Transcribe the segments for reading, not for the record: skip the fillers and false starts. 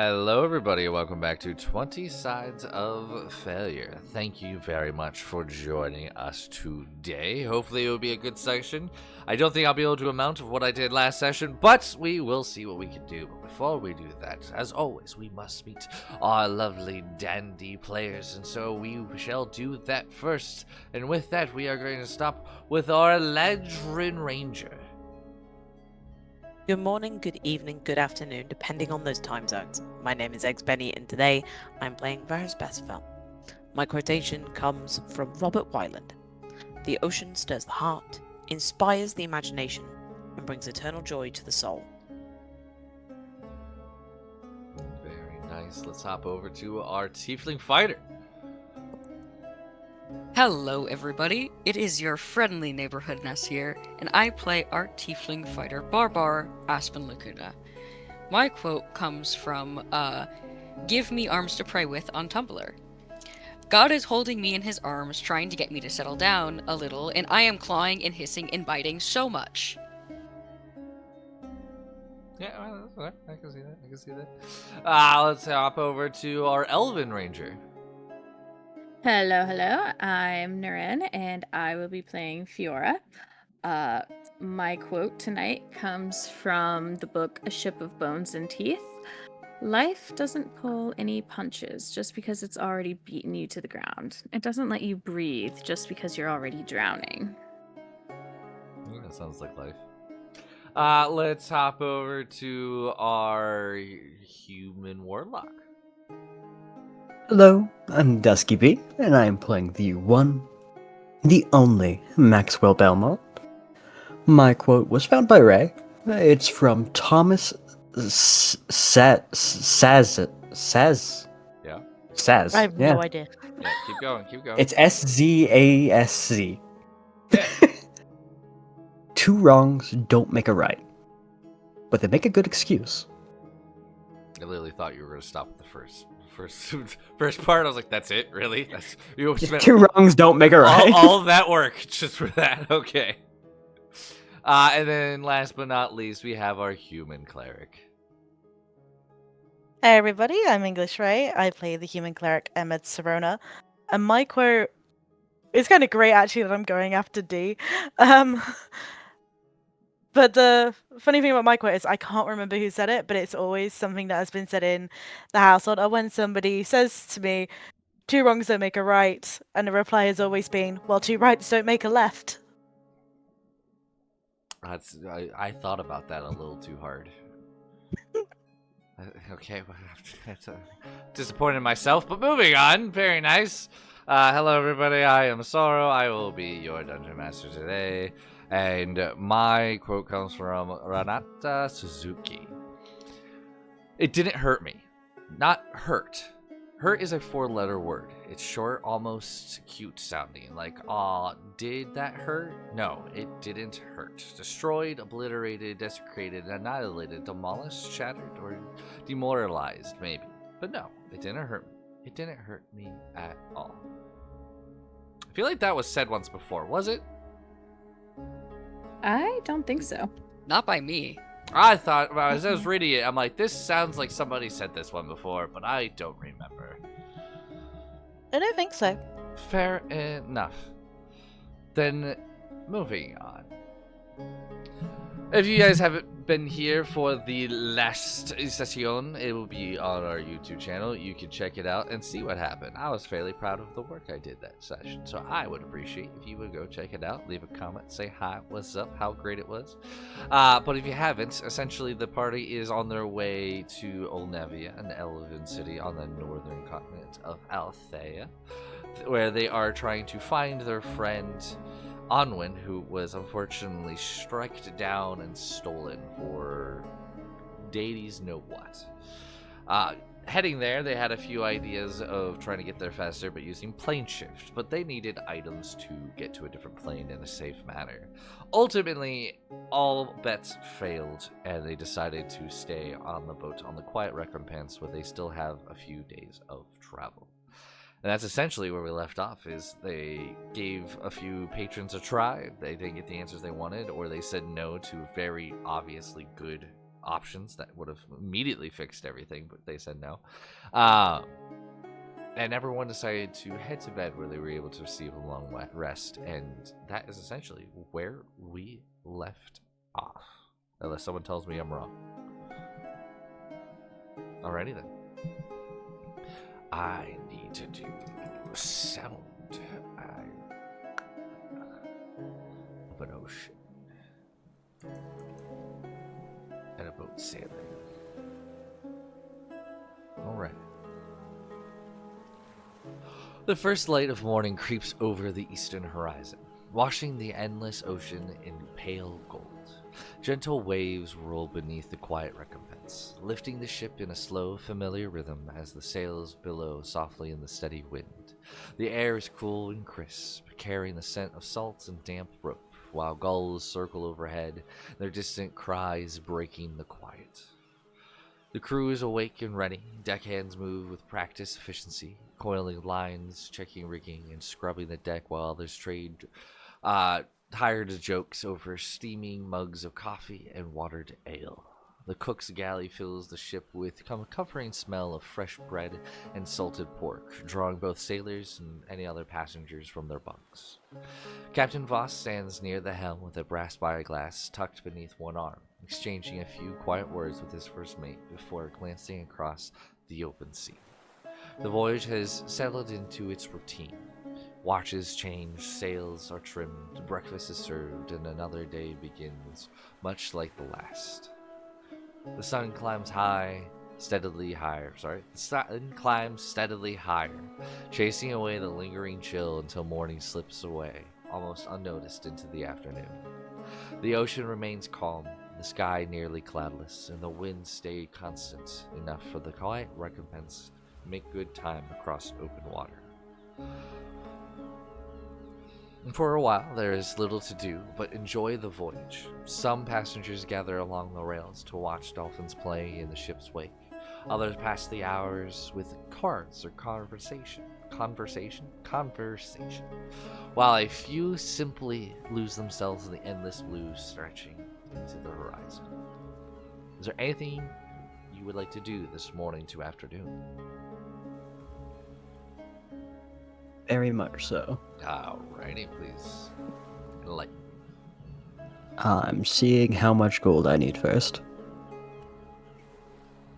Hello, everybody. Welcome back to 20 Sides of Failure. Thank you very much for joining us today. Hopefully, it will be a good session. I don't think I'll be able to amount of what I did last session, but we will see what we can do. But before we do that, as always, we must meet our lovely dandy players, and so we shall do that first. And with that, we are going to stop with our Ledrin Ranger. Good morning, good evening, good afternoon, depending on those time zones. My name is Eggs Benny, and today I'm playing Varys Bestfell. My quotation comes from Robert Wyland. The ocean stirs the heart, inspires the imagination, and brings eternal joy to the soul. Very nice. Let's hop over to our Tiefling Fighter. Hello everybody, it is your friendly neighborhood Ness here, and I play our Tiefling Fighter Barbar Aspen Lacuna. My quote comes from Give Me Arms to Pray With on Tumblr. God is holding me in his arms, trying to get me to settle down a little, and I am clawing and hissing and biting so much. Yeah, well, that's okay. I can see that. Let's hop over to our Elven Ranger. Hello, I'm Naren, and I will be playing Fiora. My quote tonight comes from the book A Ship of Bones and Teeth. Life doesn't pull any punches just because it's already beaten you to the ground. It doesn't let you breathe just because you're already drowning. That sounds like life. Let's hop over to our Human Warlock. Hello, I'm Dusky B, and I am playing the one, the only Maxwell Belmont. My quote was found by Ray. It's from Thomas Saz. Yeah. Saz. I have no idea. Yeah, keep going. It's SZASC. Yeah. Two wrongs don't make a right, but they make a good excuse. I literally thought you were going to stop at the first part. I was like, that's it? Really? You spent Two wrongs don't make a right. all of that work just for that? Okay. And then last but not least, we have our Human Cleric. Hey everybody, I'm English Ray. I play the human cleric Emmet Serona. And my quote is kind of great actually that I'm going after D. But the funny thing about my quote is I can't remember who said it, but it's always something that has been said in the household. Or when somebody says to me, two wrongs don't make a right, and the reply has always been, well, two rights don't make a left. I thought about that a little too hard. Okay, well, that's disappointed in myself, but moving on. Very nice. Hello, everybody. I am Sorrow. I will be your Dungeon Master today. And my quote comes from Ranata Suzuki. It didn't hurt me. Not hurt. Hurt is a 4-letter word. It's short, almost cute sounding. Like, aw, did that hurt? No, it didn't hurt. Destroyed, obliterated, desecrated, annihilated, demolished, shattered, or demoralized, maybe. But no, it didn't hurt me. It didn't hurt me at all. I feel like that was said once before, was it? I don't think so. Not by me. I thought, well, as I was reading it, I'm like, this sounds like somebody said this one before, but I don't remember. I don't think so. Fair enough. Then, moving on. If you guys haven't been here for the last session, it will be on our YouTube channel. You can check it out and see what happened. I was fairly proud of the work I did that session, so I would appreciate if you would go check it out, leave a comment, say hi, what's up, how great it was. But if you haven't, essentially the party is on their way to Olnevia, an elven city on the northern continent of Althea, where they are trying to find their friend Onwin, who was unfortunately struck down and stolen for deities know what. Heading there, they had a few ideas of trying to get there faster, but using plane shift, but they needed items to get to a different plane in a safe manner. Ultimately, all bets failed, and they decided to stay on the boat on the Quiet Recompense, where they still have a few days of travel. And that's essentially where we left off, is they gave a few patrons a try. They didn't get the answers they wanted, or they said no to very obviously good options that would have immediately fixed everything, but they said no. And everyone decided to head to bed where they were able to receive a long rest, and that is essentially where we left off. Unless someone tells me I'm wrong. Alrighty then. I need to do sound of an ocean and a boat sailing. Alright. The first light of morning creeps over the eastern horizon, washing the endless ocean in pale gold. Gentle waves roll beneath the quiet recompense, lifting the ship in a slow, familiar rhythm as the sails billow softly in the steady wind. The air is cool and crisp, carrying the scent of salt and damp rope, while gulls circle overhead, their distant cries breaking the quiet. The crew is awake and ready. Deckhands move with practiced efficiency, coiling lines, checking rigging, and scrubbing the deck while others trade hired jokes over steaming mugs of coffee and watered ale. The cook's galley fills the ship with a comforting smell of fresh bread and salted pork, drawing both sailors and any other passengers from their bunks. Captain Voss stands near the helm with a brass spyglass tucked beneath one arm, exchanging a few quiet words with his first mate before glancing across the open sea. The voyage has settled into its routine. Watches change, sails are trimmed, breakfast is served, and another day begins, much like the last. The sun climbs steadily higher, chasing away the lingering chill until morning slips away, almost unnoticed into the afternoon. The ocean remains calm, the sky nearly cloudless, and the wind stay constant enough for the quiet recompense to make good time across open water. And for a while, there is little to do but enjoy the voyage. Some passengers gather along the rails to watch dolphins play in the ship's wake. Others pass the hours with cards or conversation. While a few simply lose themselves in the endless blue stretching into the horizon. Is there anything you would like to do this morning to afternoon? Very much so. Alrighty, please. Enlighten. I'm seeing how much gold I need first.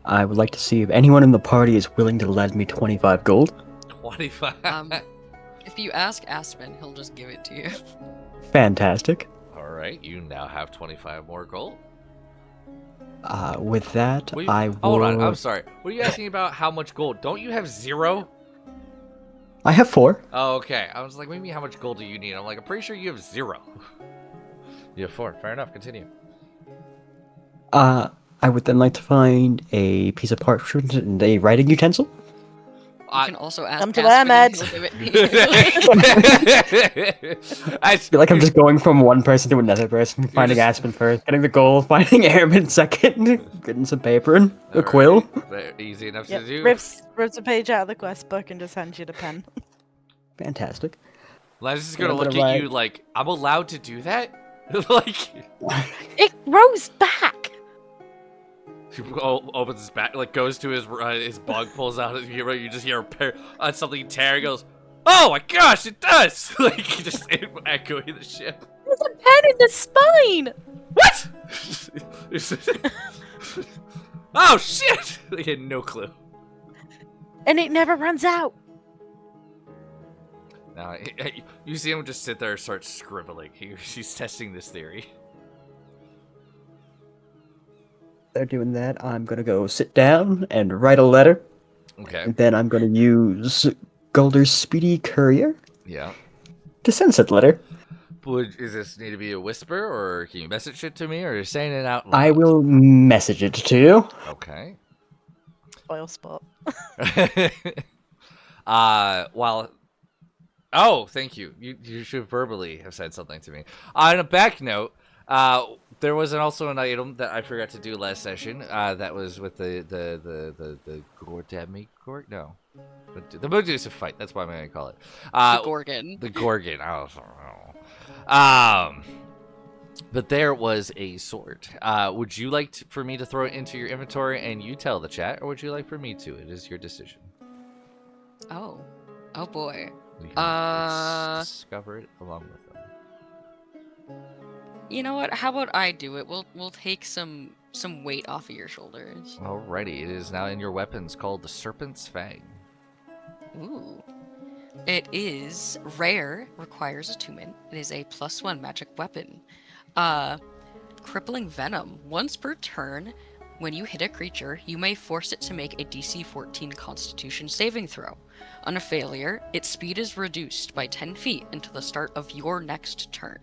I would like to see if anyone in the party is willing to lend me 25 gold. 25. If you ask Aspen, he'll just give it to you. Fantastic. Alright, you now have 25 more gold. With that, Hold I will... on, I'm sorry. Were you asking about how much gold? Don't you have 0? I have 4. Oh, okay. I was like, maybe how much gold do you need? I'm like, I'm pretty sure you have 0. You have 4. Fair enough. Continue. I would then like to find a piece of parchment and a writing utensil. You can also ask Come to Aspen and Ahmed. he'll give it to you. I feel like I'm just going from one person to another person, finding just- Aspen first, getting the gold, finding Airman second, getting some paper and a quill. Very easy enough Yep. to do. Rips a page out of the quest book and just hands you the pen. Fantastic. Liza's just Yeah, gonna I'm look gonna at you write- like, I'm allowed to do that? Like, It grows back. he opens his back, like goes to his bug, pulls out his hero. You just hear something tear. He goes, "Oh my gosh, it does!" Like just echoing the ship. There's a pen in the spine. What? Oh shit! They had no clue. And it never runs out. Now you see him just sit there and start scribbling. He's testing this theory. They're doing that. I'm gonna go sit down and write a letter. Okay. And then I'm gonna use Gulder's Speedy Courier Yeah. to send said letter. Does this need to be a whisper, or can you message it to me, or you're saying it out loud? I will message it to you. Okay. Oil spot. While... Oh, thank you. You should verbally have said something to me. On a back note, there was also an item that I forgot to do last session. That was with the Gordemi Gorg. No, the Medusa fight. That's what I'm gonna call it. The Gorgon. The Gorgon. I don't know. But there was a sword. Would you like for me to throw it into your inventory and you tell the chat, or would you like for me to? It is your decision. Oh. Oh boy. You can discover it along with them. You know what? How about I do it? We'll take some weight off of your shoulders. Alrighty, it is now in your weapons called the Serpent's Fang. Ooh. It is rare, requires attunement. It is a +1 magic weapon. Crippling venom. Once per turn, when you hit a creature, you may force it to make a DC 14 Constitution saving throw. On a failure, its speed is reduced by 10 feet until the start of your next turn.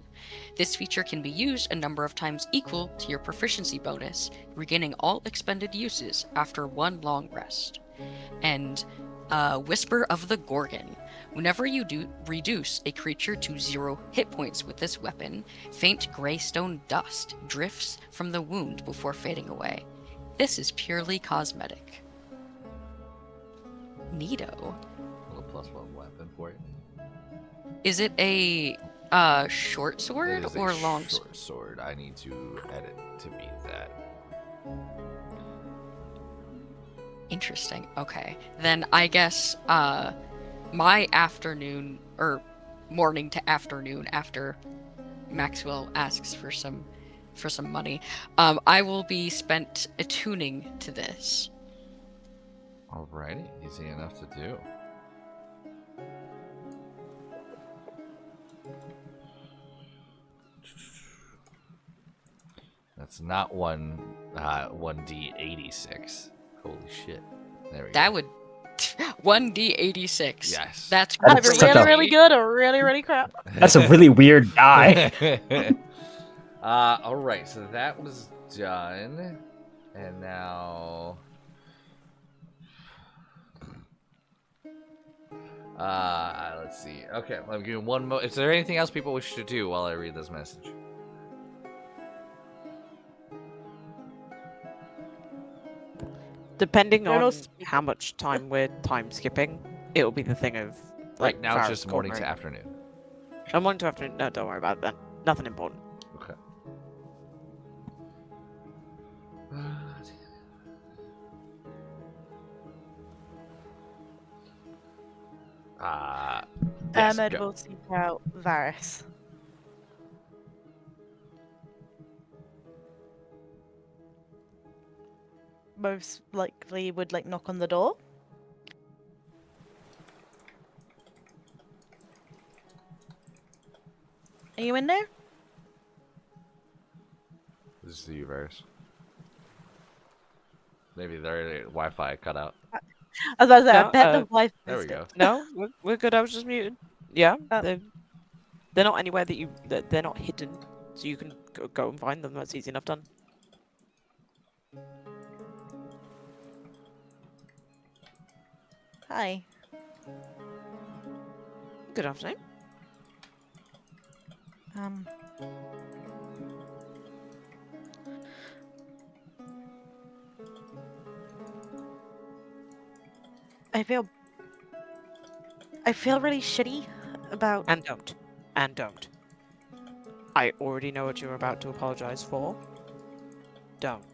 This feature can be used a number of times equal to your proficiency bonus, regaining all expended uses after one long rest. And Whisper of the Gorgon. Whenever you reduce a creature to 0 hit points with this weapon, faint greystone dust drifts from the wound before fading away. This is purely cosmetic. Neato. A little +1 weapon for you. Is it a short It sword is a or long short sword. I need to edit to beat that. Interesting. Okay. Then I guess my afternoon or morning to afternoon after Maxwell asks for some money, I will be spent attuning to this. Alrighty, easy enough to do. That's not 1d86. Holy shit. There we That go. would 1d86. Yes. That's Either That's such really, a- really good or really, really crap. That's a really weird die. Alright, so that was done. And now... let's see. Okay, I'm giving one more. Is there anything else people wish to do while I read this message? Depending There are no on speakers. how much time we're time skipping, it'll be the thing of Right now, it's Farrah's just morning to cornering. afternoon. Morning to afternoon. No, don't worry about it then. Nothing important. Okay. Yes, Ahmed go. will seek out Varys. Most likely would knock on the door. Are you in there? This is the Uverse. Maybe their Wi-Fi cut out. I was about to say, No, I bet the wife There we missed go. it. No, we're good. I was just muted. Yeah, Oh. they're not anywhere that they're not hidden, so you can go and find them. That's easy enough done. Hi. Good afternoon. I feel really shitty about. And don't. I already know what you're about to apologize for. Don't.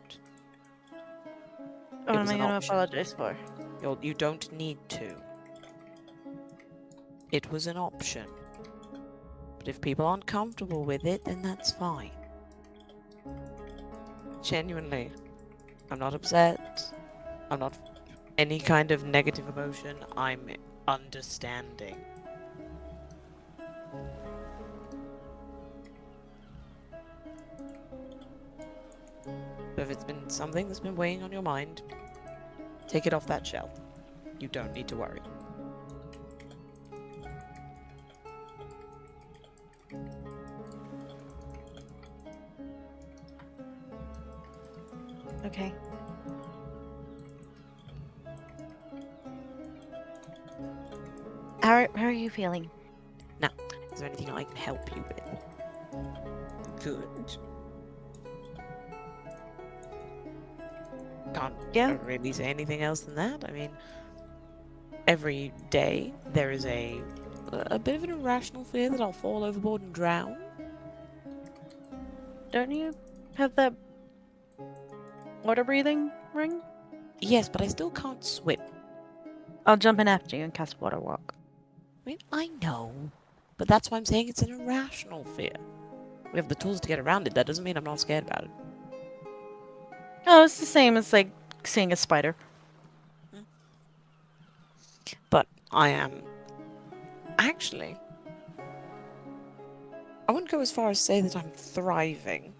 What am was I an going to option. apologize for? You don't need to. It was an option. But if people aren't comfortable with it, then that's fine. Genuinely. I'm not upset. I'm not any kind of negative emotion. I'm understanding. So if it's been something that's been weighing on your mind, take it off that shelf. You don't need to worry. Okay. How are you feeling? Is there anything I can help you with? Good. Can't really say anything else than that. I mean, every day there is a bit of an irrational fear that I'll fall overboard and drown. don't you have that water breathing ring? Yes, but I still can't swim. I'll jump in after you and cast water walk. I mean, I know, but that's why I'm saying it's an irrational fear. We have the tools to get around it. That doesn't mean I'm not scared about it. Oh, it's the same as like seeing a spider. But I am actually. I wouldn't go as far as say that I'm thriving.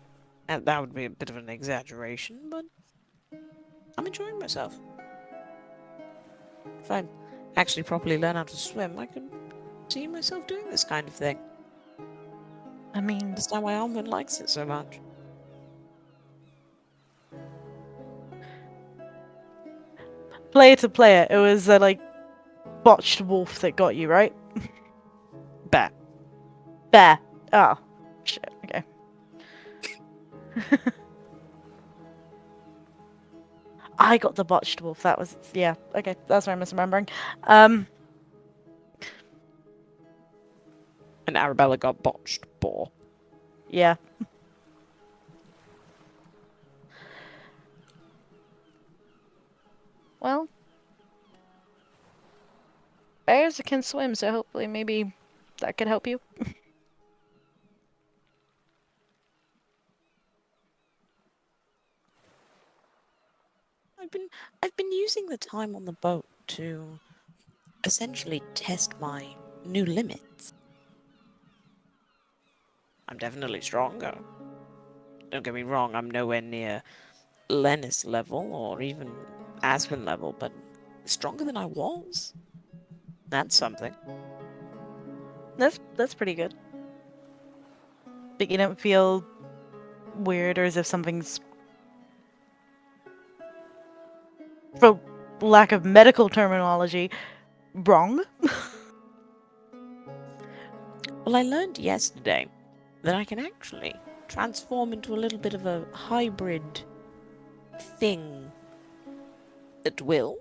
And that would be a bit of an exaggeration, but I'm enjoying myself. If I actually properly learn how to swim, I could see myself doing this kind of thing. I mean, Understand why Almond likes it so much. player to player, it was like botched wolf that got you, right? Bear. Bear. Oh, shit. Okay. I got the botched wolf. That was yeah. Okay, that's what I'm misremembering. And Arabella got botched boar. Yeah. Well, bears can swim, so hopefully maybe that could help you. I've been using the time on the boat to essentially test my new limits. I'm definitely stronger. Don't get me wrong, I'm nowhere near Lennis level or even Aspen level, but stronger than I was. That's something. That's pretty good. But you don't feel weird or as if something's, for lack of medical terminology, wrong? Well, I learned yesterday that I can actually transform into a little bit of a hybrid thing at will.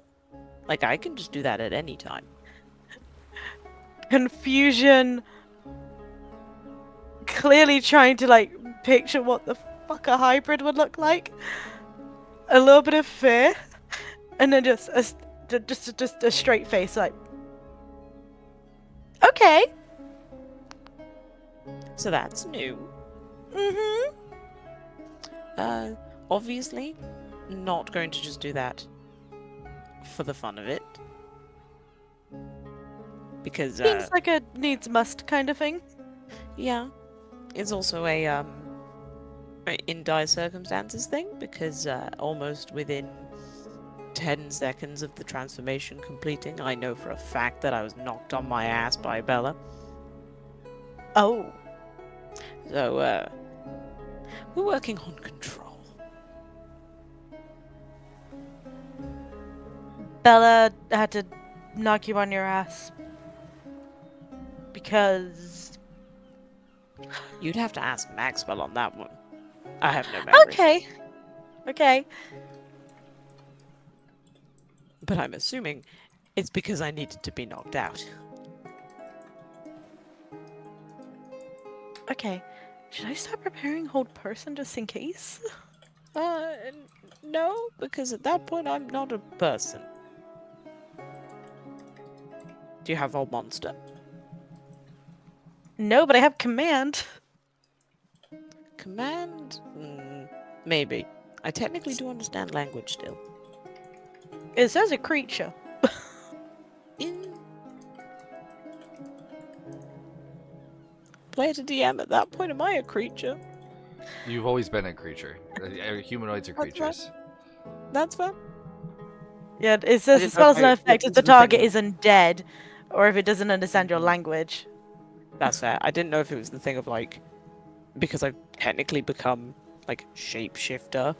Like, I can just do that at any time. Confusion. Clearly trying to like picture what the fuck a hybrid would look like. A little bit of fear, and then just a straight face, like, okay. So that's new. Mm-hmm. Obviously, not going to just do that for the fun of it. Because, Seems like a needs must kind of thing. yeah, it's also a in dire circumstances thing, because almost within 10 seconds of the transformation completing, I know for a fact that I was knocked on my ass by Bella. Oh. So, we're working on control. Bella had to knock you on your ass because. You'd have to ask Maxwell on that one. I have no memory. Okay. Okay. But I'm assuming it's because I needed to be knocked out. Okay. Should I start preparing hold person just in case? No, because at that point I'm not a person. Do you have Old Monster? No, but I have command. Command? Maybe. I technically do understand language still. It says a creature. Player to DM at that point, am I a creature? You've always been a creature. Humanoids are That's fine. creatures. That's fine. Yeah, it says the didn't know spell if is not I- effective if this the is the thing target with- isn't dead, or if it doesn't understand your language. That's fair. I didn't know if it was the thing of like, because I've technically become like shapeshifter,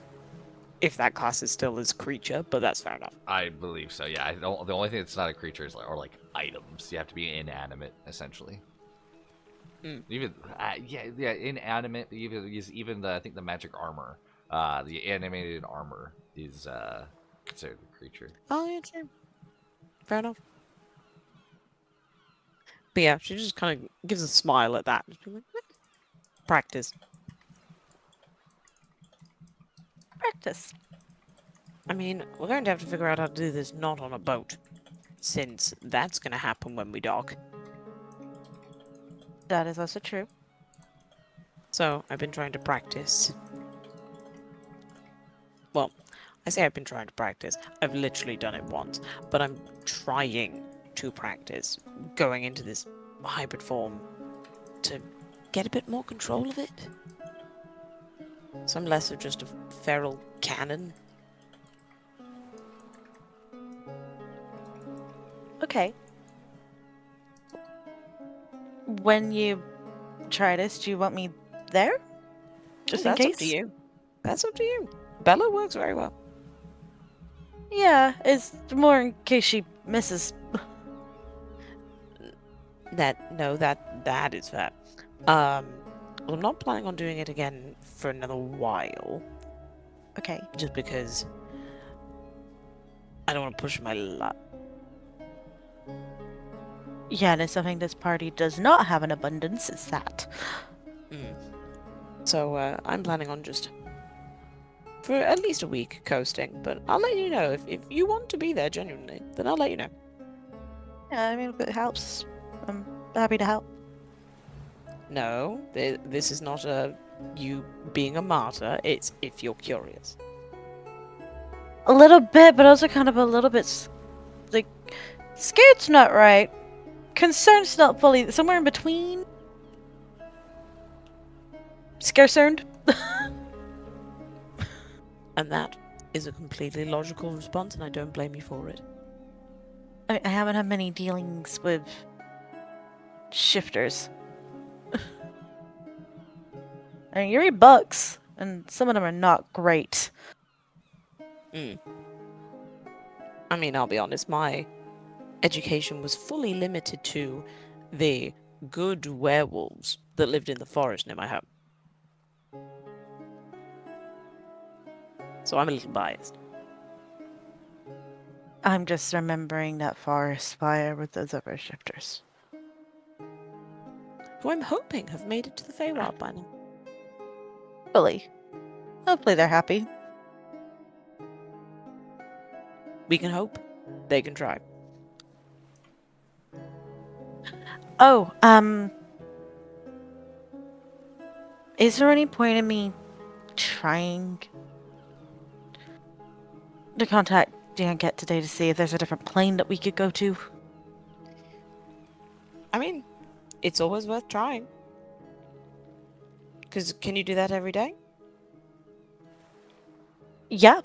if that class is still as creature, but that's fair enough. I believe so. Yeah. The only thing that's not a creature is like items. You have to be inanimate essentially. Even yeah, inanimate. Even the I think the magic armor, the animated armor is considered a creature. Oh, yeah, true. Fair enough. But yeah, she just kind of gives a smile at that. Just being like, "Eh, practice. practice. I mean, we're going to have to figure out how to do this not on a boat, since that's going to happen when we dock. That is also true. So, I've been trying to practice. Well, I say I've been trying to practice. I've literally done it once, but I'm trying to practice going into this hybrid form to get a bit more control of it. So I'm less of just a feral cannon. Okay. When you try this, do you want me there? Just in That's case? up to you. That's up to you. Bella works very well. Yeah, it's more in case she misses. That is fair. Well, I'm not planning on doing it again for another while, Okay. just because I don't want to push my luck. Yeah, and it's something this party does not have in abundance, it's that. So I'm planning on just for at least a week coasting, but I'll let you know if you want to be there genuinely. Then I'll let you know. Yeah, I mean, if it helps, I'm happy to help. No, this is not you being a martyr. It's if you're curious. A little bit, but also kind of a little bit, like, scared's not right. Concerned's not fully, somewhere in between. Scared. And that is a completely logical response, and I don't blame you for it. I haven't had many dealings with shifters. I mean, you read books, and some of them are not great. I mean, I'll be honest, my education was fully limited to the good werewolves that lived in the forest near my home. So I'm a little biased. I'm just remembering that forest fire with those other shifters. Who I'm hoping have made it to the Feywild by now. Hopefully they're happy. We can hope. They can try. Oh, is there any point in me trying to contact Janket today to see if there's a different plane that we could go to? I mean, it's always worth trying. Because can you do that every day? Yeah.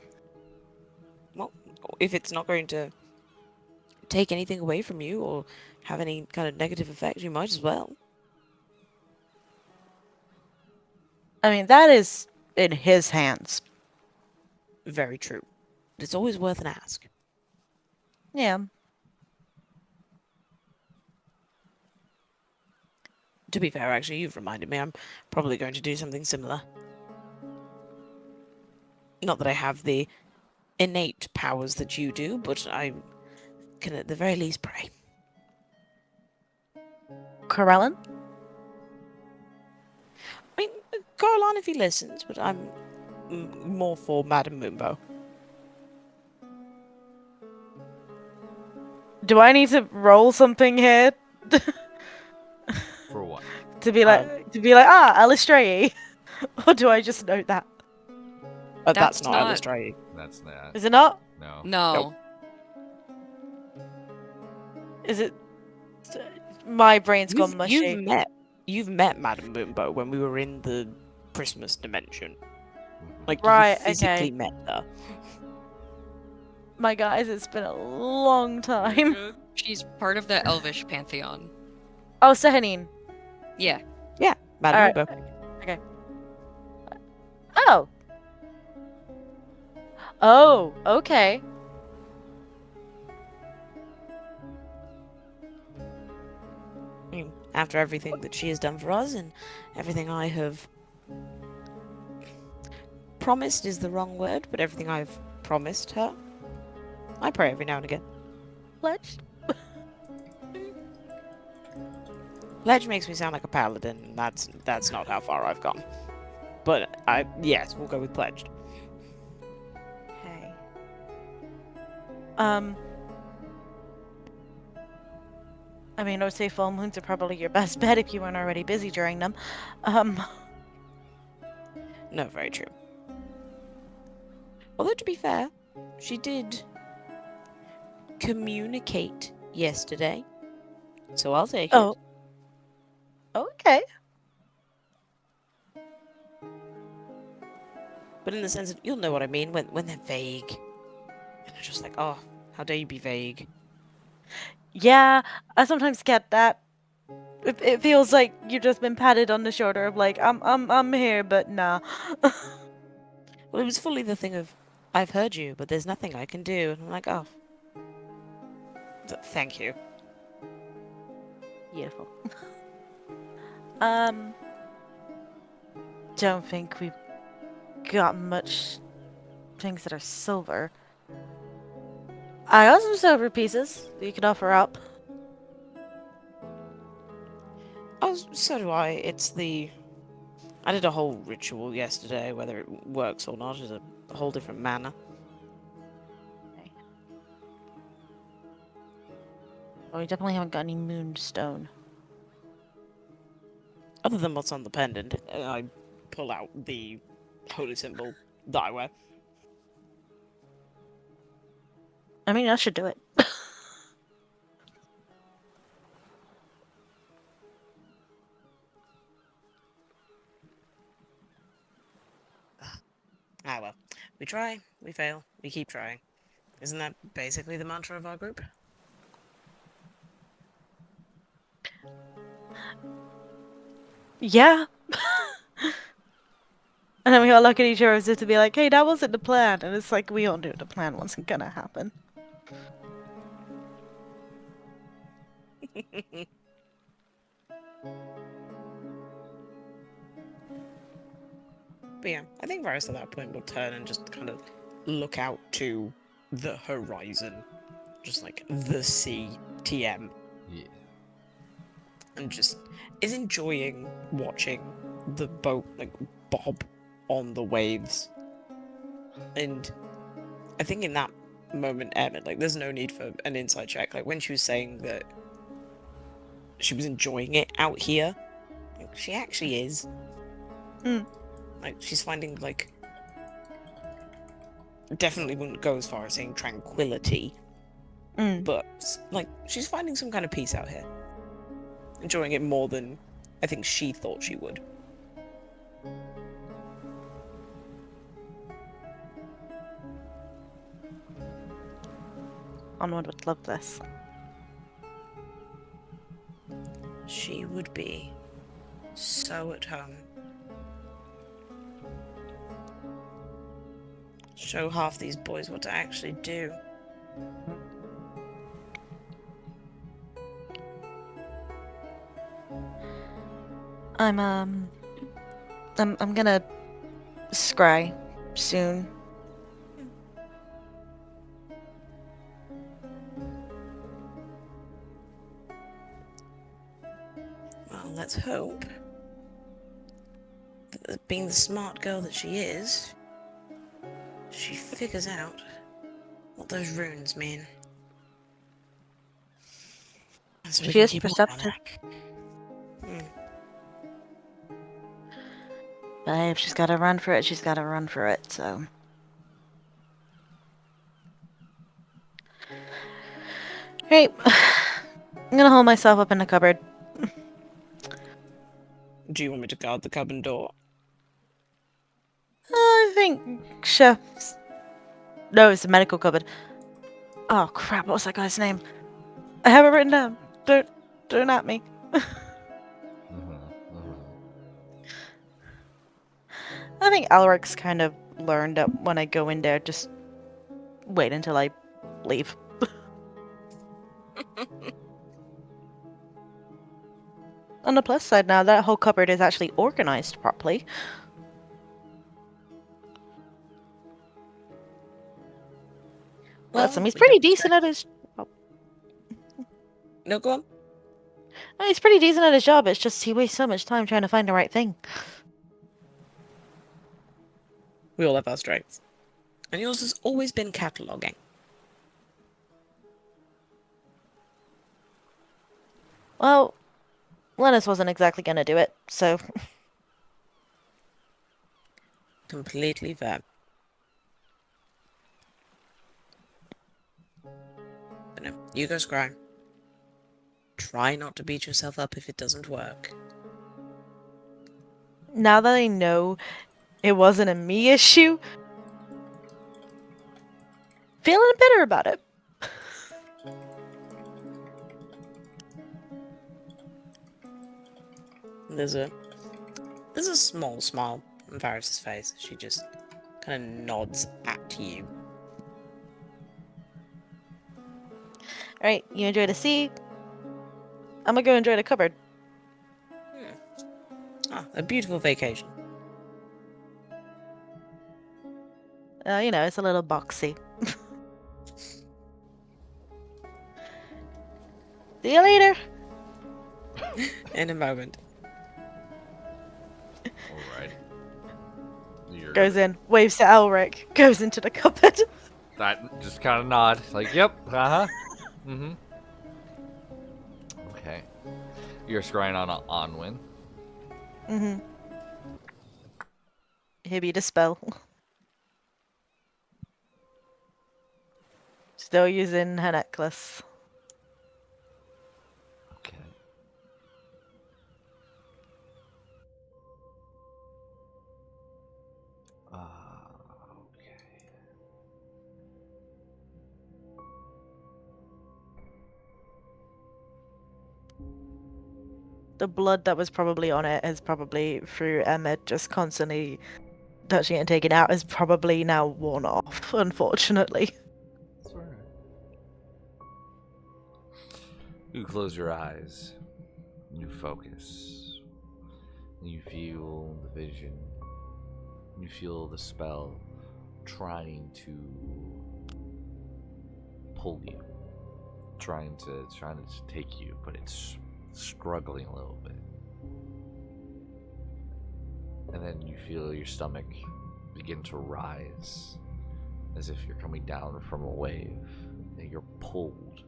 Well, if it's not going to take anything away from you or have any kind of negative effect, you might as well. I mean, that is in his hands. Very true. It's always worth an ask. Yeah. To be fair, actually, you've reminded me I'm probably going to do something similar. Not that I have the innate powers that you do, but I can at the very least pray. Corellin? I mean, go on if he listens, but I'm more for Madame Mumbo. Do I need to roll something here? For what? to be like, Alistrae? Or do I just note that? That's That's not not- Alistrae. That's not. Is it not? No. No. Is it? My brain's gone mushy. You've met Madame Mumbo when we were in the Christmas dimension. Like, Right, you physically okay. met her. My guys, it's been a long time. She's part of the Elvish pantheon. Oh, Sehanine. Yeah. Madame Alright. Mumbo. Oh. Oh, okay. I mean, after everything that she has done for us and everything I have promised is the wrong word, but everything I've promised her, I pray every now and again. Pledged. Pledge makes me sound like a paladin, and that's not how far I've gone. But yes, we'll go with pledged. I mean, I would say full moons are probably your best bet if you weren't already busy during them. Um, No, very true. Although, to be fair, she did communicate yesterday. So I'll take oh. it. Okay. But in the sense of, you'll know what I mean, when they're vague. And they're just like, oh, how dare you be vague. Yeah, I sometimes get that. It feels like you've just been patted on the shoulder of like, I'm here, but nah. Well, it was fully the thing of, I've heard you, but there's nothing I can do. And I'm like, oh. Thank you. Beautiful. Don't think we've got much things that are silver. I got some silver pieces that you could offer up. Oh, so do I. It's the... I did a whole ritual yesterday. Whether it works or not is a whole different manner. Well, we definitely haven't got any moonstone. Other than what's on the pendant, I pull out the holy symbol that I wear. I mean, that should do it. Ah, well. We try, we fail, we keep trying. Isn't that basically the mantra of our group? Yeah. And then we all look at each other as if to be like, hey, that wasn't the plan. And it's like, we all knew the plan wasn't gonna happen. But yeah, I think Varys at that point will turn and just kind of look out to the horizon. Just like the sea, TM. Yeah. And just is enjoying watching the boat like bob on the waves. And I think in that moment, Emmett, like there's no need for an inside check. Like when she was saying that she was enjoying it out here, like, she actually is. Mm. Like she's finding like definitely wouldn't go as far as saying tranquility, but like she's finding some kind of peace out here. Enjoying it more than I think she thought she would. Onward would love this. She would be so at home. Show half these boys what to actually do. I'm gonna scry soon. Well, let's hope that being the smart girl that she is, she figures out what those runes mean. And so we She can is keep an eye on perceptive. her. But if she's gotta run for it, she's gotta run for it, so. Right. I'm gonna hold myself up in the cupboard. Do you want me to guard the cupboard door? I think chef's... No, it's the medical cupboard. Oh crap, what was that guy's name? I have it written down. Don't at me. I think Alric's kind of learned that when I go in there, just wait until I leave. On the plus side now, that whole cupboard is actually organized properly. Well, he's pretty decent at his... No, go on. He's pretty decent at his job, it's just he wastes so much time trying to find the right thing. We all have our strengths. And yours has always been cataloguing. Well, Linus wasn't exactly going to do it, so Completely fair. But no, you go scry. Try not to beat yourself up if it doesn't work. now that I know it wasn't a me issue, feeling better about it. There's a small smile on Varys' face. She just kind of nods at you. Alright, you enjoy the sea. I'm gonna go enjoy the cupboard. A beautiful vacation. You know, it's a little boxy. See you later. In a moment. Alright. You're... Goes in, waves to Elric, goes into the cupboard. That just kind of nod. Like, yep, uh-huh. Mm-hmm. Okay. You're scrying on Onwin. Mm-hmm. He'll be the spell. Still using her necklace. Okay. Okay. The blood that was probably on it is probably through Emmett just constantly touching it and taking it out is probably now worn off, unfortunately. That's all right. You close your eyes. You focus. You feel the vision. You feel the spell trying to pull you, trying to take you, but it's struggling a little bit. And then you feel your stomach begin to rise, as if you're coming down from a wave, and you're pulled.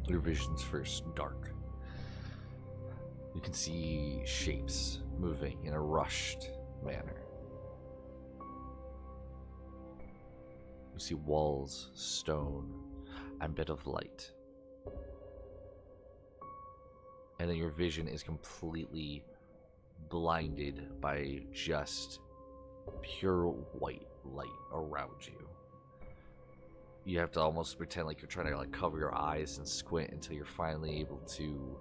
Your vision's first dark. You can see shapes moving in a rushed manner. You see walls, stone, and bit of light. And then your vision is completely blinded by just pure white light around you. You have to almost pretend like you're trying to cover your eyes and squint until you're finally able to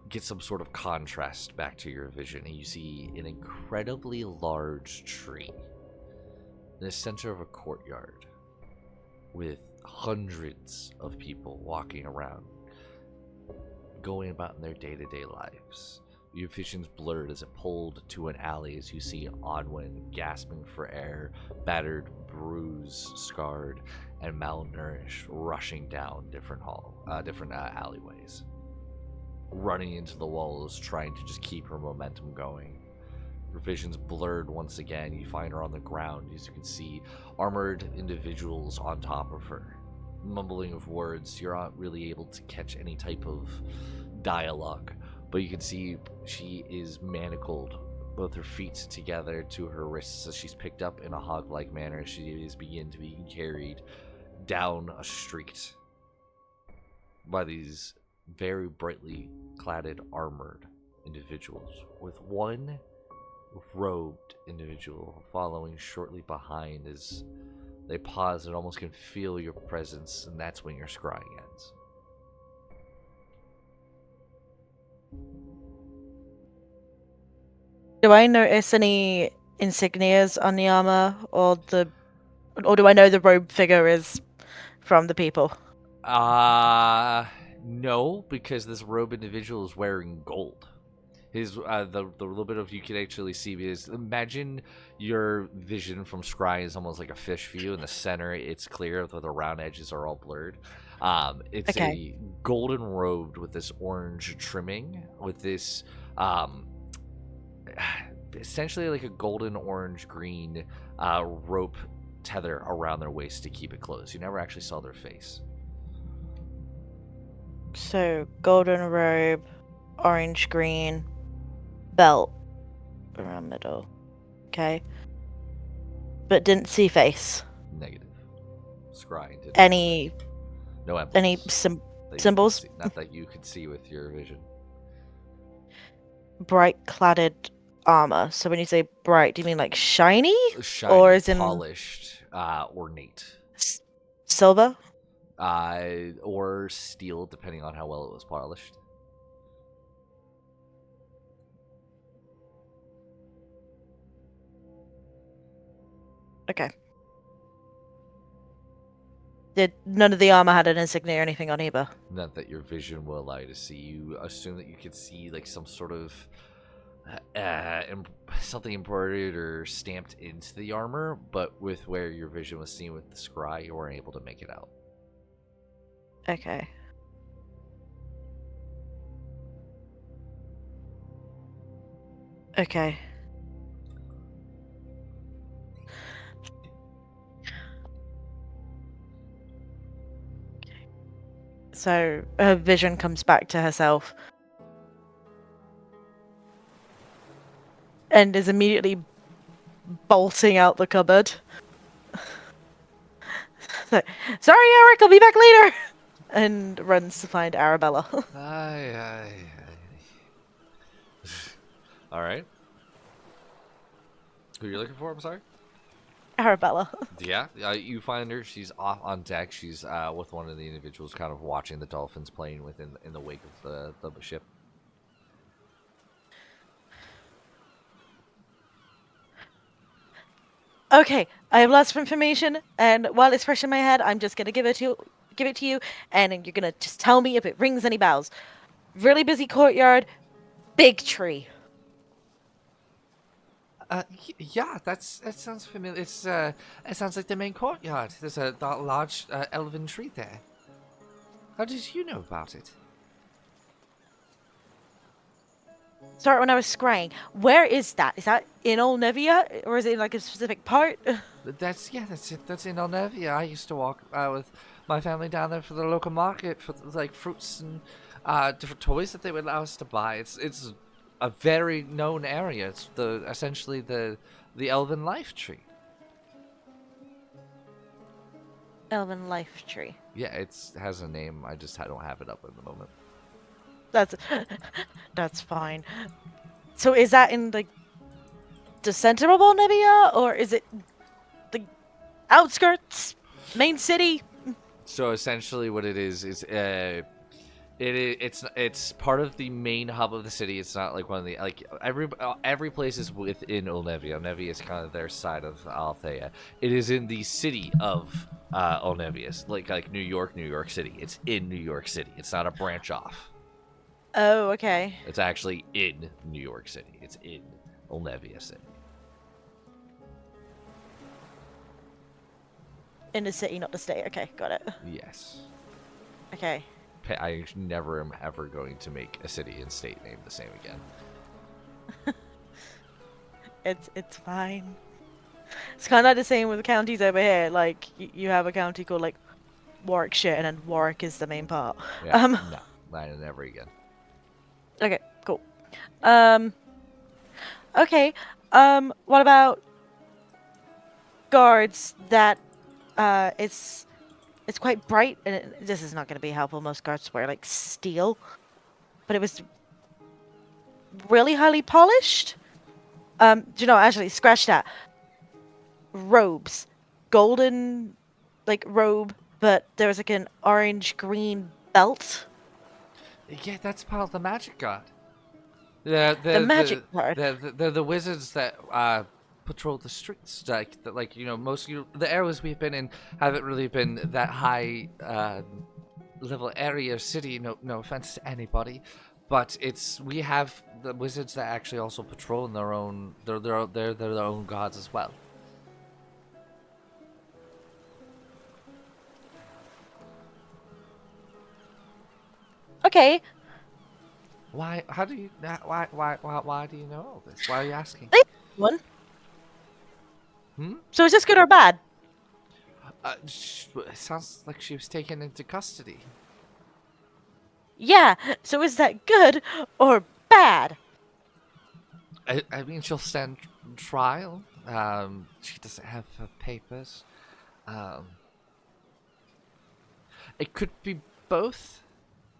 get some sort of contrast back to your vision. And you see an incredibly large tree in the center of a courtyard with hundreds of people walking around, going about in their day-to-day lives. Your vision's blurred as it pulled to an alley as you see Onwin gasping for air, battered, bruised, scarred, and malnourished, rushing down different alleyways, running into the walls, trying to just keep her momentum going. Her vision's blurred once again. You find her on the ground. As you can see, armored individuals on top of her, mumbling of words. You're not really able to catch any type of dialogue, but you can see she is manacled, both her feet together to her wrists, as she's picked up in a hog-like manner. She is beginning to be carried down a street by these very brightly cladded, armored individuals, with one robed individual following shortly behind. As they pause and almost can feel your presence, and that's when your scrying ends. Do I notice any insignias on the armor, or do I know the robed figure is from the people? No, because this robe individual is wearing gold. His the little bit of you can actually see is, imagine your vision from scry is almost like a fish view. In the center, it's clear, though the round edges are all blurred. It's Okay. a golden robed with this orange trimming, with this essentially like a golden orange green rope tether around their waist to keep it closed. You never actually saw their face. So golden robe, orange green, belt around middle. Okay. But didn't see face. Negative. Scrying didn't. Any No emblems. any that you could symbols? see- not that you could see with your vision. Bright cladded armor. So when you say bright, do you mean like shiny? Shiny, Or is in polished, ornate. Silver? Or steel, depending on how well it was polished. Okay. Did none of the armor had an insignia or anything on either? Not that your vision will allow you to see. You assume that you could see like some sort of something embroidered or stamped into the armor, but with where your vision was seen with the scry, you weren't able to make it out. Okay. Okay. So her vision comes back to herself and is immediately bolting out the cupboard. So, sorry, Eric, I'll be back later. And runs to find Arabella. Aye. All right. Who you're looking for? I'm sorry. Arabella. Yeah, you find her. She's off on deck. She's with one of the individuals, kind of watching the dolphins playing within in the wake of the ship. Okay, I have lots of information, and while it's fresh in my head, I'm just gonna give it to you, and then you're gonna just tell me if it rings any bells. Really busy courtyard, big tree. Yeah, that sounds familiar. It sounds like the main courtyard. There's a large elven tree there. How did you know about it? Start when I was scrying. Where is that? Is that in Old Nevia, or is it in like a specific part? That's it. That's in Althea. I used to walk with my family down there for the local market for like fruits and different toys that they would allow us to buy. It's a very known area. It's essentially the elven life tree. Elven Life Tree. Yeah, it has a name. I don't have it up at the moment. That's fine. So is that in like the center of Old Nevia, or is it the outskirts, main city? So essentially, what it is it's part of the main hub of the city. It's not like one of the like every place is within Olnevia. Olnevia is kind of their side of Althea. It is in the city of Olnevia, like New York City. It's in New York City. It's not a branch off. Oh, okay. It's actually in New York City. It's in Olnevia City. In the city, not the state. Okay, got it. Yes. Okay. I never am ever going to make a city and state name the same again. It's fine. It's kind of like the same with the counties over here. Like you have a county called like Warwickshire, and then Warwick is the main part. Yeah, no, never again. Okay, cool. Okay. What about guards that it's quite bright, and this is not going to be helpful. Most guards wear like steel, but it was really highly polished. Do you know? Actually, scratch that. Robes, golden, like robe, but there was like an orange green belt. Yeah, that's part of the magic guard. The magic guard. They're the wizards that patrol the streets. Like most the areas we've been in haven't really been that high level area city. No offense to anybody, but we have the wizards that actually also patrol in their own. They're their own gods as well. Okay. Why? How do you? Why do you know all this? Why are you asking? One. Hmm? So is this good or bad? It sounds like she was taken into custody. Yeah, so is that good or bad? I mean, she'll stand trial. She doesn't have her papers. Um, it could be both.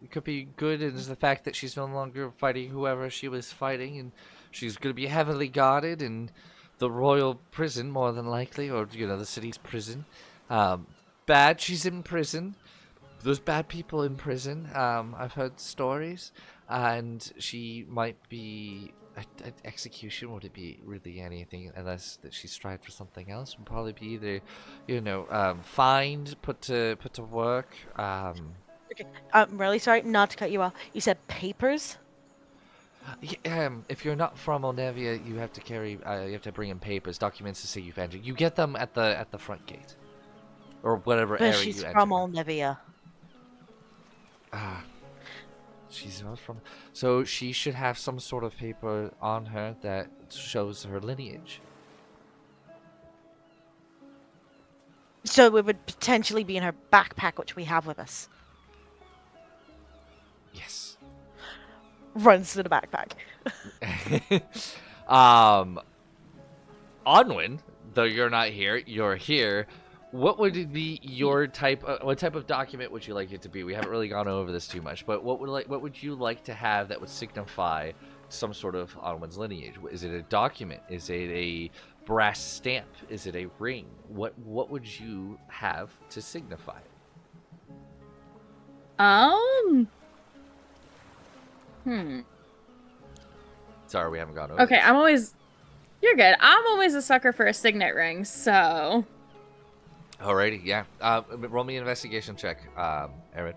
It could be good is the fact that she's no longer fighting whoever she was fighting, and she's going to be heavily guarded in the royal prison, more than likely, or the city's prison. Bad, she's in prison. There's bad people in prison. I've heard stories, and she might be at execution. Would it be really anything unless that she's tried for something else? Would probably be either, fined, put to work. Okay, I'm really sorry not to cut you off. You said papers? If you're not from Olnevia, you have to carry. You have to bring in papers, documents to say you've entered. You get them at the front gate, or whatever But area she's you enter. from Olnevia. She's not from. So she should have some sort of paper on her that shows her lineage. So it would potentially be in her backpack, which we have with us. Yes. Runs to the backpack. Onwin, though you're not here, you're here. What would it be your type? What type of document would you like it to be? We haven't really gone over this too much, but what would you like to have that would signify some sort of Onwin's lineage? Is it a document? Is it a brass stamp? Is it a ring? What would you have to signify it? Sorry, we haven't gone over. Okay, this. You're good. I'm always a sucker for a signet ring, so. Alrighty, yeah. Roll me an investigation check, Aaron.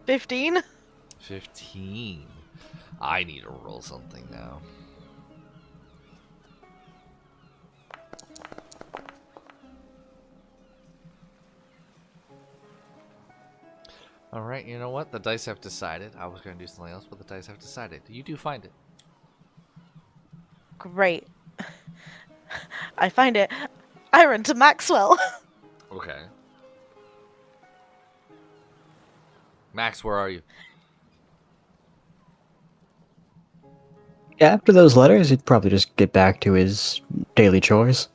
15? 15. I need to roll something now. Alright, you know what? The dice have decided. I was going to do something else, but the dice have decided. You do find it. Great. I find it. I run to Maxwell. Okay. Max, where are you? After those letters, he'd probably just get back to his daily chores.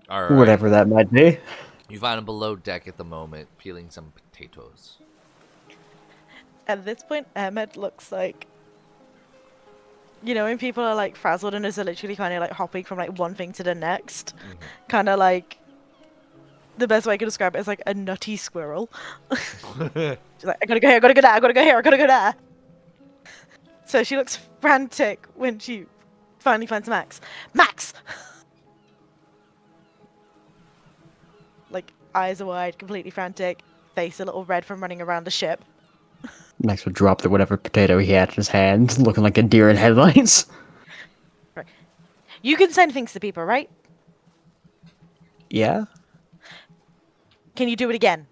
Alright. Whatever that might be. You find him below deck at the moment, peeling some potatoes. At this point, Ahmed looks like... You know when people are like frazzled and is literally kind of like hopping from like one thing to the next? Mm-hmm. Kind of like... The best way I can describe it is like a nutty squirrel. She's like, I gotta go here, I gotta go there, I gotta go here, I gotta go there. So she looks frantic when she finally finds Max. Max! Like, eyes are wide, completely frantic, face a little red from running around the ship. Max would drop the whatever potato he had in his hand, looking like a deer in headlights. Right. You can send things to people, right? Yeah? Can you do it again?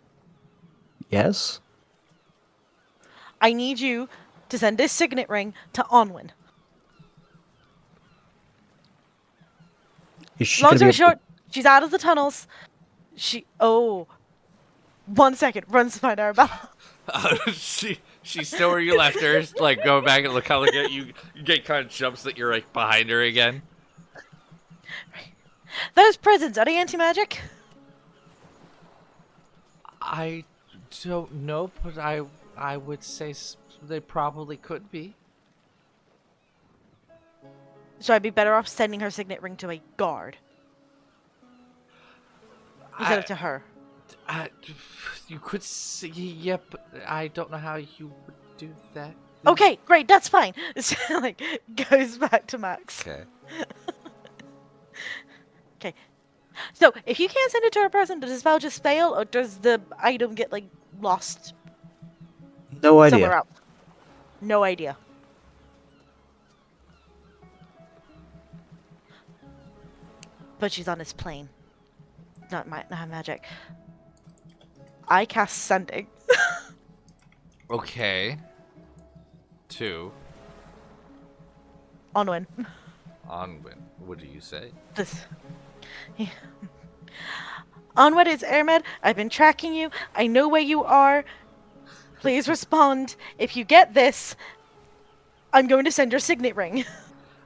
Yes? I need you to send this signet ring to Onwin. Is she Long gonna story be short, she's out of the tunnels. Oh. 1 second. Runs to find Arabella. She's still where you left her. Like, go back and look at you. You get kind of jumps that you're like behind her again. Those prisons, are they anti-magic? I don't know, but I would say they probably could be. So I'd be better off sending her signet ring to a guard. Instead of to her. You could see, yeah, but I don't know how you would do that. Okay, great, that's fine. So, like, goes back to Max. Okay. Okay. So, if you can't send it to a person, does the spell just fail, or does the item get, like, lost No idea. somewhere else? No idea. But she's on his plane. Not magic. I cast sending. Okay. 2. Onwin. Onwin. What do you say? This. Onward is Ermed. I've been tracking you. I know where you are. Please respond. If you get this, I'm going to send your signet ring.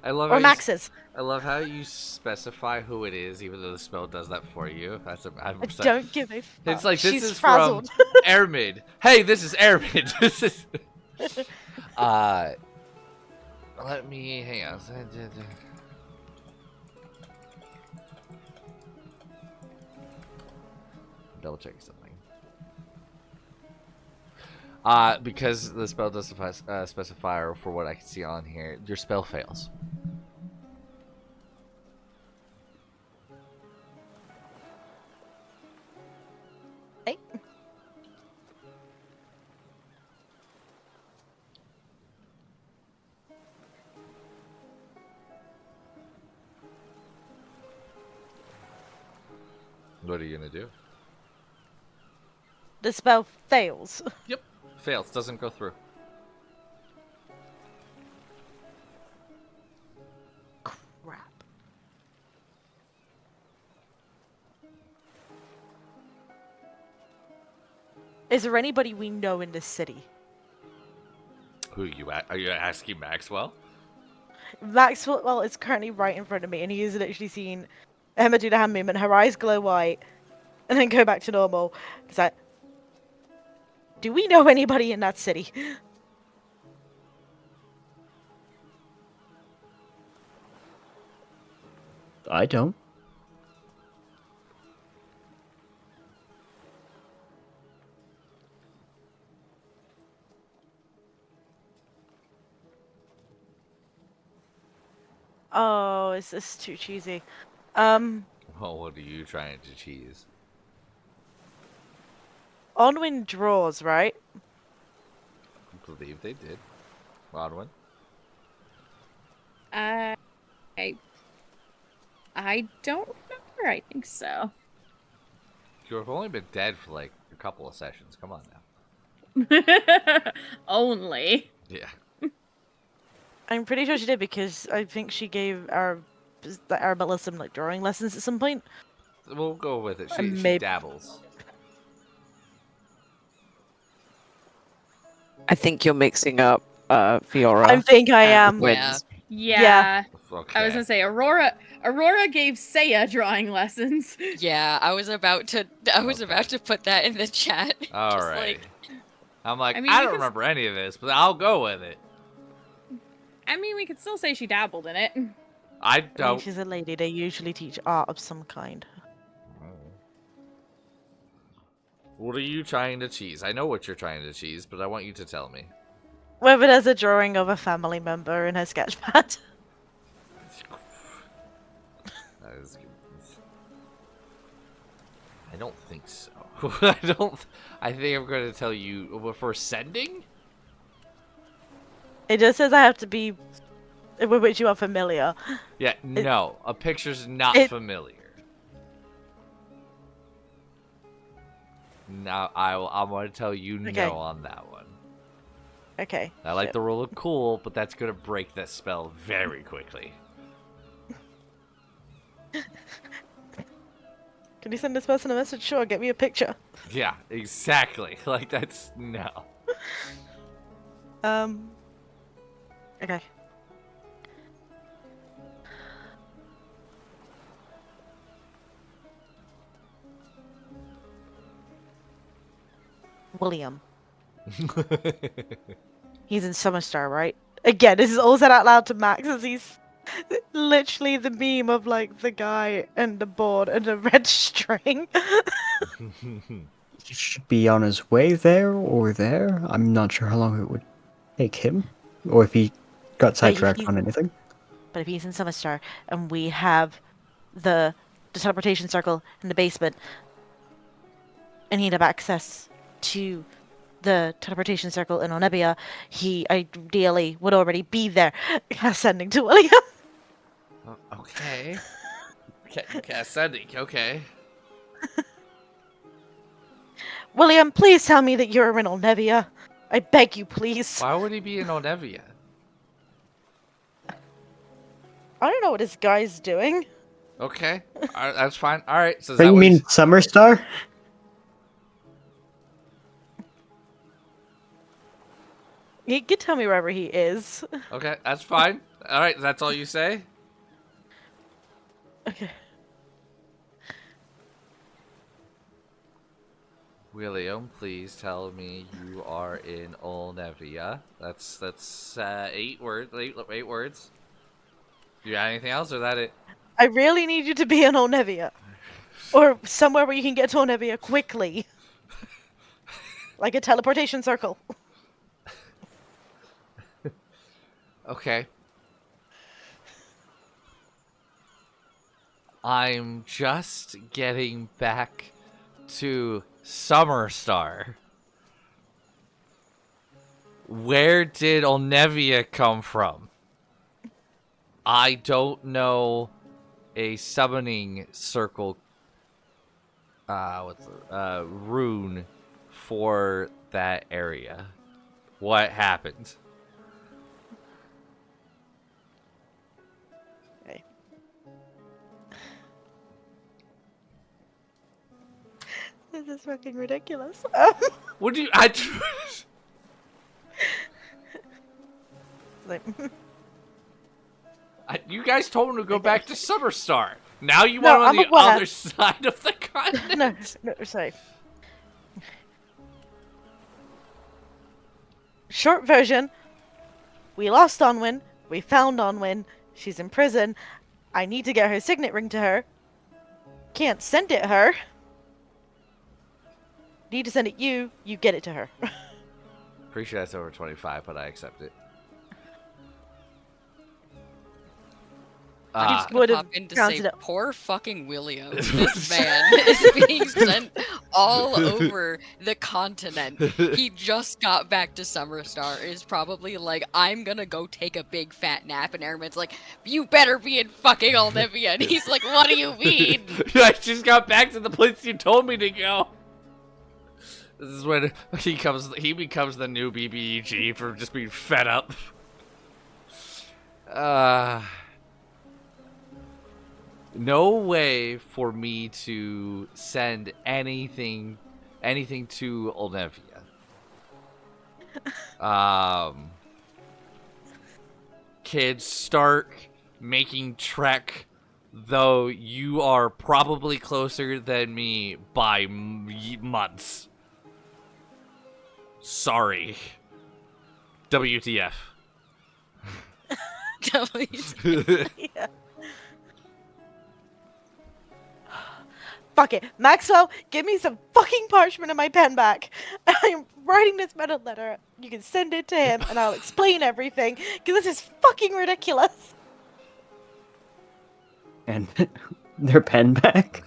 I love Or how Max's. I love how you specify who it is, even though the spell does that for you. That's a I 100%. don't give a fuck. It's like, this She's is frazzled. from Airmid. Hey, this is Airmid. This is. Let me hang on. Double check something. Because the spell does specify, or for what I can see on here, your spell fails. Hey. What are you gonna do? The spell fails. Yep, fails. Doesn't go through. Crap. Is there anybody we know in this city? Who are you asking, Maxwell? Maxwell is currently right in front of me, and he is literally seeing Emma do the hand movement, her eyes glow white, and then go back to normal. Is that? Do we know anybody in that city? I don't. Oh, is this too cheesy? Well, what are you trying to cheese? Onwin draws, right? I believe they did. Rodwin? I don't remember. I think so. You've only been dead for like a couple of sessions. Come on now. Only. Yeah. I'm pretty sure she did because I think she gave our Arabella some like drawing lessons at some point. We'll go with it. She Maybe. dabbles. I think you're mixing up Fiora. I think I am. with- Yeah. Yeah. Okay. I was gonna say Aurora gave Seiya drawing lessons. Yeah, I was about to put that in the chat. All Just right. like, I'm like, I mean, I we don't could- remember any of this, but I'll go with it. I mean, we could still say she dabbled in it. I I mean, don't. she's a lady. They usually teach art of some kind. What are you trying to cheese? I know what you're trying to cheese, but I want you to tell me. Whether there's a drawing of a family member in her sketchpad. That is good. I don't think so. I don't. I think I'm going to tell you for sending. It just says I have to be with which you are familiar. Yeah, no. A picture's not it- familiar. Now I'm going to tell you Okay. no on that one. Okay. I like shit. the rule of cool, but that's going to break this spell very quickly. Can you send this person a message? Sure, get me a picture. Yeah, exactly. Like, that's no. Okay. William. He's in Summerstar, right? Again, this is all said out loud to Max as he's literally the meme of like the guy and the board and a red string. He should be on his way there or there. I'm not sure how long it would take him, or if he got if sidetracked he's- on anything. But if he's in Summerstar and we have the teleportation circle in the basement and he'd have access to the teleportation circle in Onebia, he ideally would already be there. Sending to William. Okay. Okay, sending. Okay. William, please tell me that you're in Onebia. I beg you, please. Why would he be in Onevia? I don't know what this guy's doing. Okay, all right, that's fine. All right, so is So that you what mean you- Summer Star? He can tell me wherever he is. Okay, that's fine. All right, that's all you say. Okay. William, please tell me you are in Olnevia. That's 8 words. 8 words. Do you got anything else, or is that it? I really need you to be in Olnevia. Or somewhere where you can get to Olnevia quickly. Like a teleportation circle. Okay. I'm just getting back to Summerstar. Where did Olnevia come from? I don't know a summoning circle rune for that area. What happened? Okay. This is fucking ridiculous. What do you Like, you guys told him to go back to Summerstar. Now you No, want him on I'm the aware. other side of the continent. no, sorry. Short version. We lost Onwin. We found Onwin. She's in prison. I need to get her signet ring to her. Can't send it her. Need to send it you. You get it to her. Pretty sure that's over 25, but I accept it. I I just just would would have pop in to counted say, it. poor fucking William. This man is being sent all over the continent. He just got back to Summerstar. Is probably like, I'm gonna go take a big fat nap, and Airman's like, you better be in fucking Olnevia. And he's like, what do you mean? I just got back to the place you told me to go. This is when he becomes the new BBEG for just being fed up. No way for me to send anything to Olnevia. Kids, start making trek, though you are probably closer than me by months. Sorry. WTF. Yeah. Fuck it. Maxwell, give me some fucking parchment and my pen back. I'm writing this metal letter. You can send it to him and I'll explain everything. Because this is fucking ridiculous. And their pen back?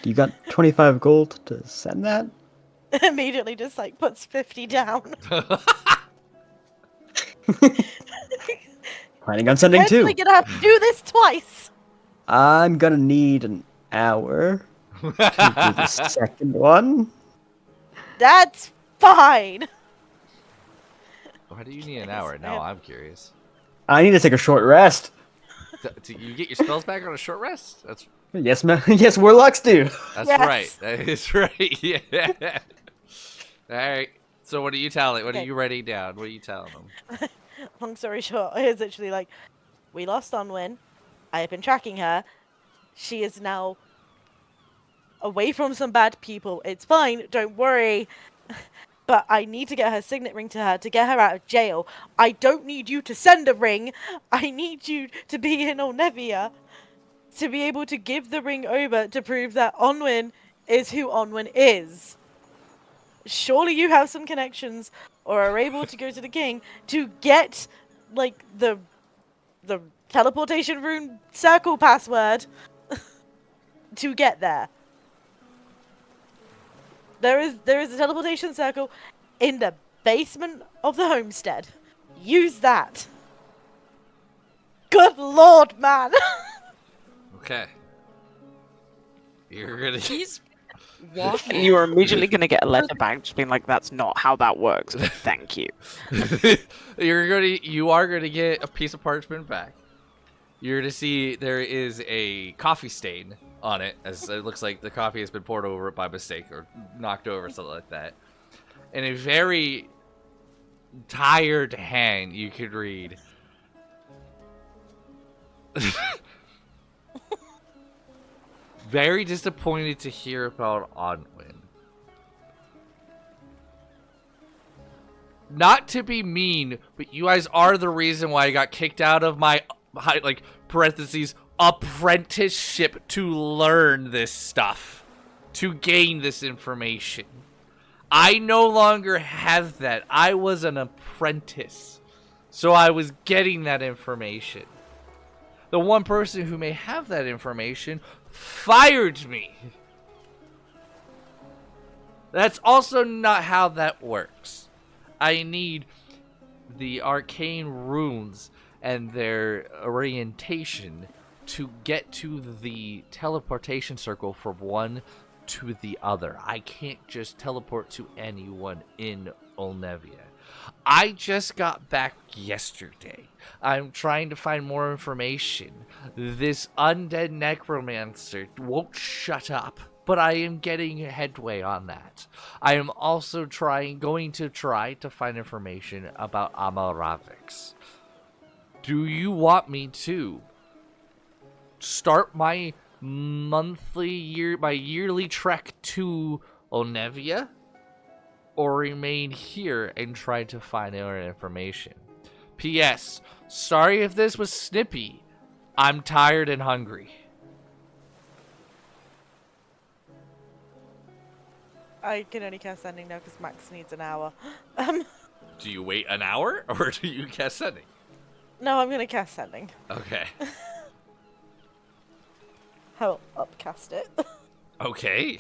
You got 25 gold to send that? Immediately just like puts 50 down. Planning on sending two. Potentially gonna have to do this twice. I'm gonna need an hour to do the second one. That's fine. Why do you need an hour? Now I'm curious. I need to take a short rest. Do you get your spells back on a short rest? Yes, yes, warlocks do. That's Yes. right. That is right. Yeah. All right. So what are you telling? What are Okay. you writing down? What are you telling them? Long story short, it's literally like, we lost Onwin. I have been tracking her. She is now away from some bad people. It's fine, don't worry. But I need to get her signet ring to her to get her out of jail. I don't need you to send a ring. I need you to be in Olnevia to be able to give the ring over to prove that Onwin is who Onwin is. Surely you have some connections or are able to go to the king to get like the teleportation rune circle password to get there. There is a teleportation circle in the basement of the homestead. Use that. Good lord, man. Okay. You're gonna. He's walking. And you are immediately going to get a letter back just being like, that's not how that works, but thank you. You are gonna get a piece of parchment back. You're to see there is a coffee stain on it, as it looks like the coffee has been poured over it by mistake or knocked over, something like that. In a very tired hand, you could read. Very disappointed to hear about Onwin. Not to be mean, but you guys are the reason why I got kicked out of my, like, parentheses, apprenticeship to learn this stuff. To gain this information. I no longer have that. I was an apprentice. So I was getting that information. The one person who may have that information fired me. That's also not how that works. I need the arcane runes and their orientation to get to the teleportation circle from one to the other. I can't just teleport to anyone in Olnevia. I just got back yesterday. I'm trying to find more information. This undead necromancer won't shut up, but I am getting headway on that. I am also going to try to find information about Amaravix. Do you want me to start my yearly trek to Olnevia, or remain here and try to find more information? P.S. Sorry if this was snippy. I'm tired and hungry. I can only cast sending now because Max needs an hour. Do you wait an hour, or do you cast sending? No, I'm gonna cast sending. Okay. I'll upcast it. Okay.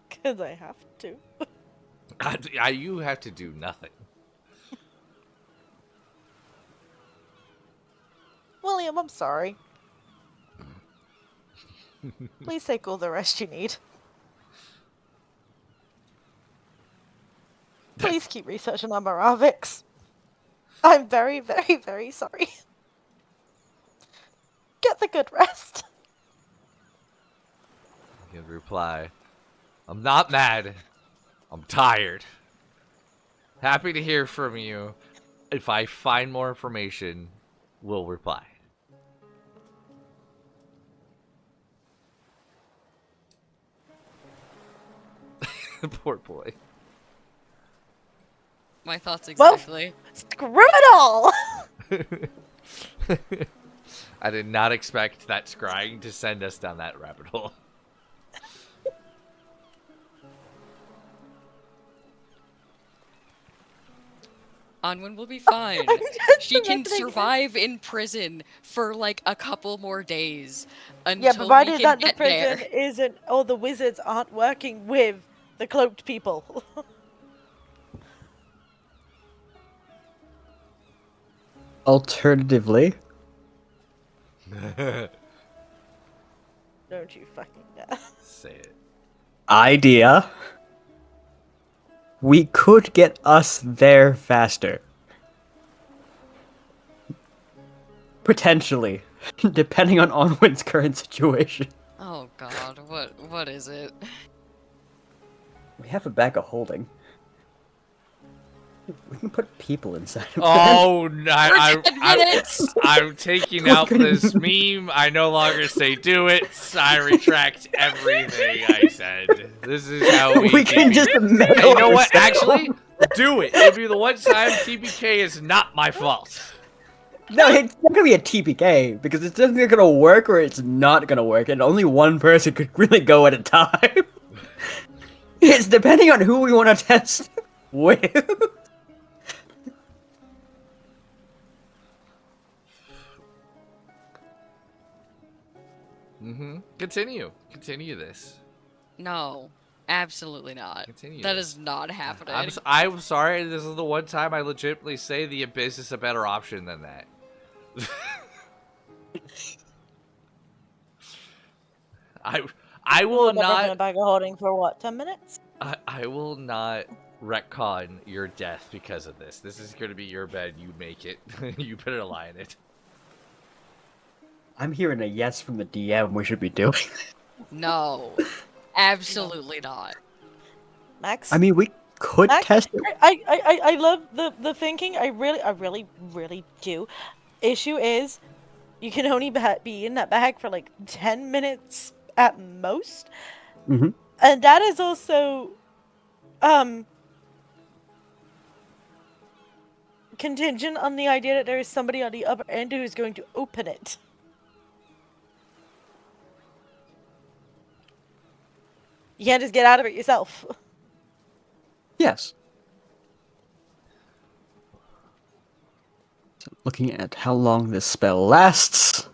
Because I have to. You have to do nothing. William, I'm sorry. Please take all the rest you need. Please keep researching on Maravix. I'm very, very, very sorry. Get the good rest. You can reply, I'm not mad. I'm tired. Happy to hear from you. If I find more information, we'll reply. Poor boy. My thoughts Well- exactly. Screw it all! I did not expect that scrying to send us down that rabbit hole. Onwin will be fine. I'm just She can imagining- survive in prison for like a couple more days until Yeah, we provided can that the get prison there. isn't, or the wizards aren't working with the cloaked people. Alternatively, Don't you fucking dare. Say it. idea. We could get us there faster. Potentially. Depending on Onwin's current situation. Oh god, what is it? We have a bag of holding. We can put people inside of Oh, no, For 10 minutes! I'm taking out this meme. I no longer say do it. I retract everything I said. This is how we We can TPK. just Hey, you know what? Actually, do it. It'll be the one time TPK is not my fault. No, it's not gonna be a TPK, because it's either gonna work or it's not gonna work, and only one person could really go at a time. It's depending on who we want to test with. Continue this. No, absolutely not. Continue. That is not happening. I'm sorry. This is the one time I legitimately say the Abyss is a better option than that. I will Never been a not. bag of holding for what, 10 minutes? I will not retcon your death because of this. This is going to be your bed. You make it. You better lie in it. I'm hearing a yes from the DM. We should be doing. No, absolutely not. Max. I mean, we could Max, test it. I love the thinking. I really do. Issue is, you can only be in that bag for like 10 minutes at most, Mm-hmm. and that is also contingent on the idea that there is somebody on the upper end who is going to open it. You can't just get out of it yourself. Yes. So looking at how long this spell lasts.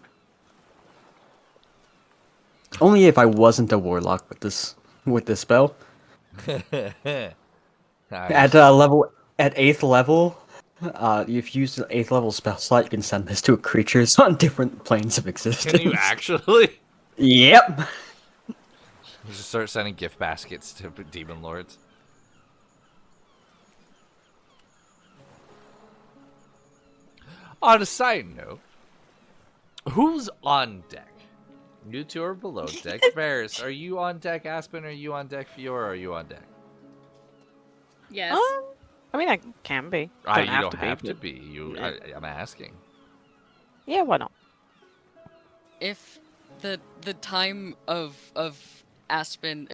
Only if I wasn't a warlock with this spell. Nice. At at 8th level, if you use the 8th level spell slot, you can send this to creatures on different planes of existence. Can you actually? Yep. Just start sending gift baskets to demon lords. On a side note, who's on deck? You two are below deck. Varys, are you on deck? Aspen, are you on deck? Fiora, are you on deck? Yes. I mean, I can be. You have don't to have be, to but- be. I'm asking. Yeah, why not? If the time of Aspen